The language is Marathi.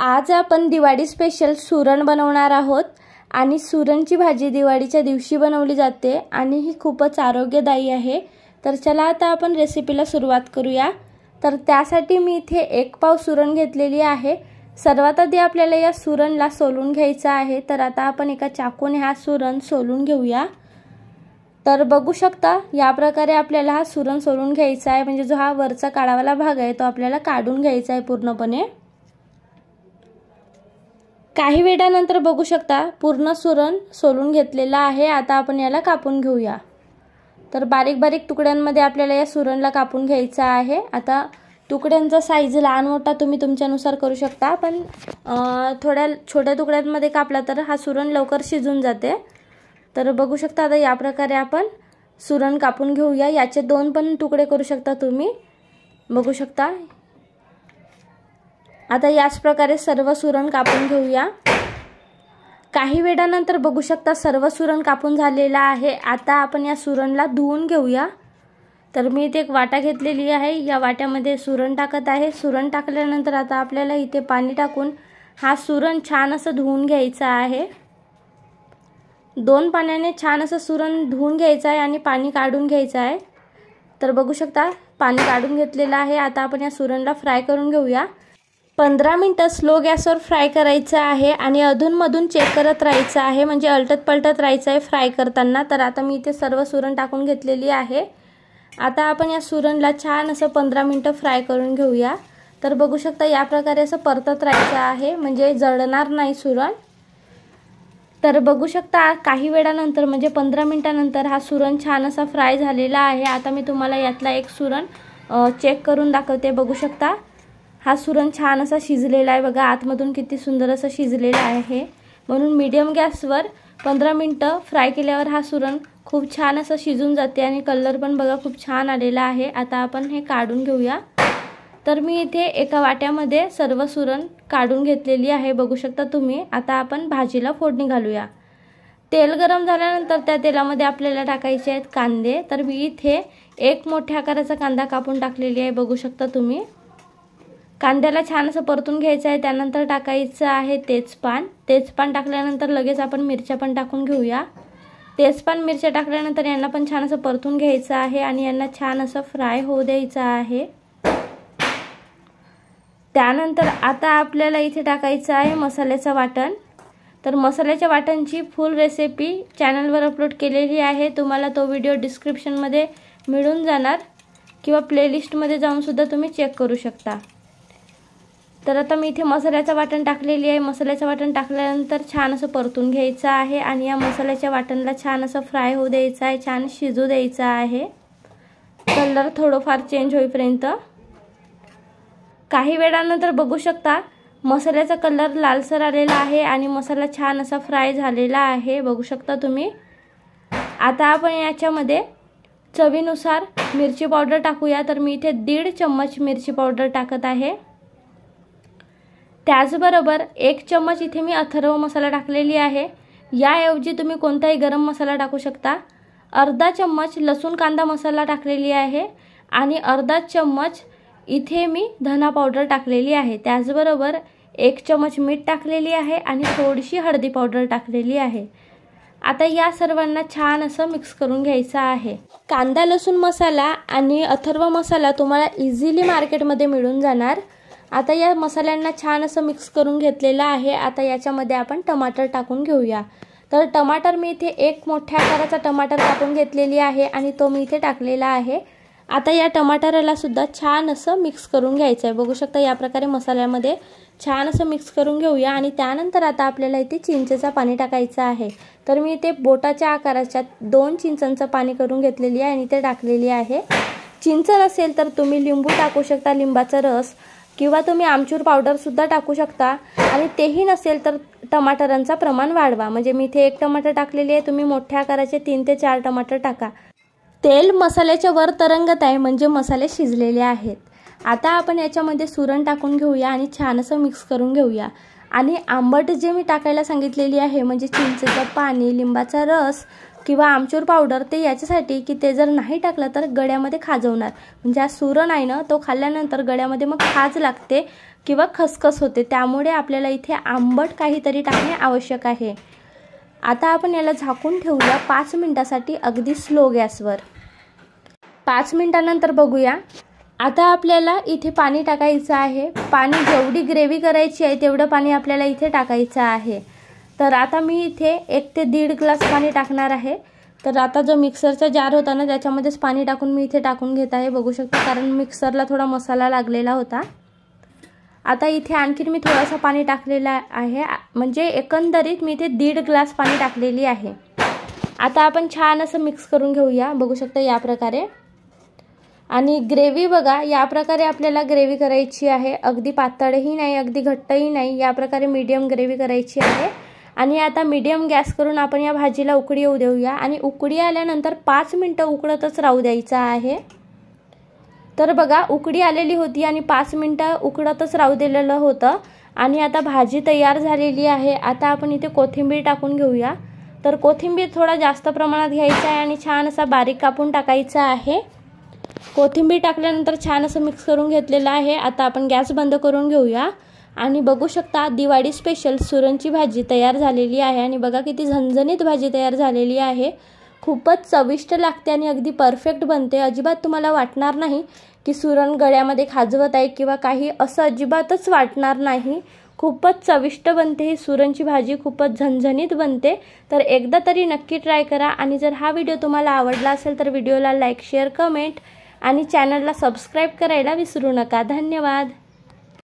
आज आपण दिवाळी स्पेशल सुरण बनवणार आहोत आणि सुरणची भाजी दिवाळीच्या दिवशी बनवली जाते आणि ही खूपच आरोग्यदायी आहे। तर चला आता आपण रेसिपीला सुरुवात करूया। तर त्यासाठी मी इथे 1 पाव सुरण घेतलेली आहे। सर्वात आधी आपल्याला या सुरणला सोलून घ्यायचं आहे। तर आता आपण एका चाकूने हा सुरण सोलून घेऊया। तर बघू शकता या प्रकारे आपल्याला हा सुरण सोलून घ्यायचा आहे, म्हणजे जो हा वरचा काळावाला भाग आहे तो आपल्याला काढून घ्यायचा आहे पूर्णपणे। काही वेळानंतर बघू शकता पूर्ण सुरण सोलून घेतलेला आहे। आता आपण याला कापून घेऊया। तर बारीक बारीक तुकड्यांमध्ये आपल्याला या सुरणला कापून घ्यायचा आहे। आता तुकड्यांचा साईज लहान मोठा तुम्ही तुमच्यानुसार करू शकता, पण थोड्या छोट्या तुकड्यांमध्ये कापला तर हा सुरण लवकर शिजून जाते। तर बघू शकता आता या प्रकारे आपण सुरण कापून घेऊया। याचे 2 पण तुकडे करू शकता तुम्ही, बघू शकता। आता याच प्रकारे सर्व सुरण कापून घेऊया। काही वेळानंतर बघू शकता सर्व सुरण कापून झालेला आहे। आता आपण या सुरणला धुवून घेऊया। तर मी इथे एक वाटा घेतलेली आहे, या वाट्यामध्ये सुरण टाकत आहे। सुरण टाकल्यानंतर आता आपल्याला इथे पाणी टाकून हा सुरण छान असं धुवून घ्यायचा आहे। 2 पाण्याने छान असं सुरण धुवून घ्यायचं आहे आणि पाणी काढून घ्यायचं आहे। तर बघू शकता पाणी काढून घेतलेलं आहे। आता आपण या सुरणला फ्राय करून घेऊया। 15 मिनिटं स्लो गॅसवर फ्राय करायचं आहे आणि अधूनमधून चेक करत राहायचं आहे, म्हणजे अलटत पलटत राहायचं आहे फ्राय करताना। तर आता मी इथे सर्व सुरण टाकून घेतलेली आहे। आता आपण या सुरणला छान असं 15 मिनिटं फ्राय करून घेऊया। तर बघू शकता या प्रकारे असं परतत राहायचं आहे, म्हणजे जळणार नाही सुरण। तर बघू शकता काही वेळानंतर म्हणजे 15 मिनिटानंतर हा सुरण छान असा फ्राय झालेला आहे। आता मी तुम्हाला यातला एक सुरण चेक करून दाखवते। बघू शकता हा सुरण छान असा शिजलेला आहे, बघा आतमधून किती सुंदर असं शिजलेला आहे। म्हणून मीडियम गॅसवर 15 मिनिटं फ्राय केल्यावर हा सुरण खूप छान असं शिजून जाते आणि कलर पण बघा खूप छान आलेला आहे। आता आपण हे काढून घेऊया। तर मी इथे एका वाट्यामध्ये सर्व सुरण काढून घेतलेली आहे, बघू शकता तुम्ही। आता आपण भाजीला फोडणी घालूया। तेल गरम झाल्यानंतर त्या तेलामध्ये आपल्याला टाकायचे आहेत कांदे। तर मी इथे 1 मोठ्या आकाराचा कांदा कापून टाकलेली आहे, बघू शकता तुम्ही। कांद्याला छान असं परतून घ्यायचं आहे। त्यानंतर टाकायचं आहे तेजपान। तेजपान टाकल्यानंतर लगेच आपण मिरच्या पण टाकून घेऊया। तेजपान मिरच्या टाकल्यानंतर यांना पण छान असं परतून घ्यायचं आहे आणि यांना छान असं फ्राय होऊ द्यायचं आहे। त्यानंतर आता आपल्याला इथे टाकायचं आहे मसाल्याचं वाटण। तर मसाल्याच्या वाटणची फुल रेसिपी चॅनलवर अपलोड केलेली आहे, तुम्हाला तो व्हिडिओ डिस्क्रिप्शनमध्ये मिळून जाणार किंवा प्लेलिस्टमध्ये जाऊन सुद्धा तुम्ही चेक करू शकता। तर आता मी इथे मसाल्याचं वाटण टाकलेली आहे। मसाल्याचं वाटण टाकल्यानंतर छान असं परतून घ्यायचं आहे आणि या मसाल्याच्या वाटणला छान असं फ्राय होऊ द्यायचं आहे, छान शिजू द्यायचं आहे, कलर थोडंफार चेंज होईपर्यंत। काही वेळानंतर बघू शकता मसाल्याचा कलर लालसर आलेला आहे आणि मसाला छान असा फ्राय झालेला आहे, बघू शकता तुम्ही। आता आपण याच्यामध्ये चवीनुसार मिरची पावडर टाकूया। तर मी इथे 1.5 चम्मच मिरची पावडर टाकत आहे। त्याचबरोबर 1 चम्मच इथे मी अथर्व मसाला टाकलेली आहे, याऐवजी तुम्ही कोणताही गरम मसाला टाकू शकता। अर्धा चम्मच लसूण कांदा मसाला टाकलेली आहे आणि अर्धा चम्मच इथे मी धना पावडर टाकलेली आहे। त्याचबरोबर 1 चम्मच मीठ टाकलेली आहे आणि थोडीशी हळदी पावडर टाकलेली आहे। आता या सर्वांना छान असं मिक्स करून घ्यायचं आहे। कांदा लसूण मसाला आणि अथर्व मसाला तुम्हाला इझिली मार्केटमध्ये मिळून जाणार। आता या मसाल्यांना छान असं मिक्स करून घेतलेलं आहे। आता याच्यामध्ये आपण टमाटर टाकून घेऊया। तर टमाटर मी इथे 1 मोठ्या आकाराचा टमाटर कापून घेतलेली आहे आणि तो मी इथे टाकलेला आहे। आता या टमाटरला सुद्धा छान असं मिक्स करून घ्यायचं आहे, बघू शकता या प्रकारे मसाल्यामध्ये छान असं मिक्स करून घेऊया। आणि त्यानंतर आता आपल्याला इथे चिंचेचं पाणी टाकायचं आहे। तर मी इथे बोटाच्या आकाराच्या 2 चिंचांचं पाणी करून घेतलेली आहे आणि ते टाकलेली आहे। चिंच नसेल तर तुम्ही लिंबू टाकू शकता, लिंबाचा रस, किंवा तुम्ही आमचूर पावडर सुद्धा टाकू शकता। आणि तेही नसेल तर टमाटरांचं प्रमाण वाढवा, म्हणजे मी इथे 1 टमाटर टाकलेली आहे, तुम्ही मोठ्या आकाराचे 3 ते 4 टमाटर टाका। तेल मसाल्याच्या वर तरंगत आहे, म्हणजे मसाले शिजलेले आहेत। आता आपण याच्यामध्ये सुरण टाकून घेऊया आणि छान असं मिक्स करून घेऊया। आणि आंबट जे मी टाकायला सांगितलेली आहे, म्हणजे चिंचेचं पाणी, लिंबाचा रस किंवा आमचूर पावडर, ते याच्यासाठी की ते जर नाही टाकलं तर गळ्यामध्ये खाजवणार, म्हणजे हा सुरण आहे ना तो खाल्ल्यानंतर गळ्यामध्ये मग खाज लागते, किंवा खसखस होते, त्यामुळे आपल्याला इथे आंबट काहीतरी टाकणे आवश्यक आहे। आता आपण याला झाकून ठेवूया 5 मिनिटासाठी अगदी स्लो गॅसवर। 5 मिनिटानंतर बघूया। आता आपल्याला इथे पाणी टाकायचं आहे। पाणी जेवढी ग्रेव्ही करायची आहे तेवढं पाणी आपल्याला इथे टाकायचं आहे। तर आता मी इथे 1 ते 1.5 ग्लास पाणी टाकणार आहे। तर आता जो मिक्सरचा जार होता ना त्याच्यामध्येच पाणी टाकून मी इथे टाकून घेत आहे, बघू शकता, कारण मिक्सरला थोडा मसाला लागलेला होता। आता इथे आणखीन मी थोडासा पाणी टाकलेला आहे, म्हणजे एकंदरीत मी इथे 1.5 ग्लास पाणी टाकलेली आहे। आता आपण छान असं मिक्स करून घेऊया, बघू शकता या प्रकारे। आणि ग्रेव्ही बघा, या प्रकारे आपल्याला ग्रेव्ही करायची आहे, अगदी पातळही नाही अगदी घट्टही नाही, या प्रकारे मीडियम ग्रेव्ही करायची आहे। आणि आता मीडियम गॅस करून आपण या भाजीला उकळी येऊ देऊया आणि उकळी आल्यानंतर 5 मिनिटं उकळतच राहू द्यायचं आहे। तर बघा, उकळी आलेली होती आणि 5 मिनिटं उकळतच राहू दिलेलं होतं आणि आता भाजी तयार झालेली आहे। आता आपण इथे कोथिंबीर टाकून घेऊया। तर कोथिंबीर थोडा जास्त प्रमाणात घ्यायचा आहे आणि छान असा बारीक कापून टाकायचा आहे। कोथिंबीर टाकल्यानंतर छान असं मिक्स करून घेतलेलं आहे। आता आपण गॅस बंद करून घेऊया आणि बघू शकता दिवाळी स्पेशल सुरणची भाजी तयार झालेली आहे। आणि बघा किती झणझणीत भाजी तयार झालेली आहे, खूपच चविष्ट लागते आणि अगदी परफेक्ट बनते। अजिबात तुम्हाला वाटणार नाही की सुरण गळ्यामध्ये खाजवत आहे किंवा काही, असं अजिबातच वाटणार नाही। खूपच चविष्ट बनते ही सुरणची भाजी, खूपच झणझणीत बनते। तर एकदा तरी नक्की ट्राय करा आणि जर हा व्हिडिओ तुम्हाला आवडला असेल तर व्हिडिओला लाईक, शेअर, कमेंट आणि चॅनलला सबस्क्राईब करायला विसरू नका। धन्यवाद।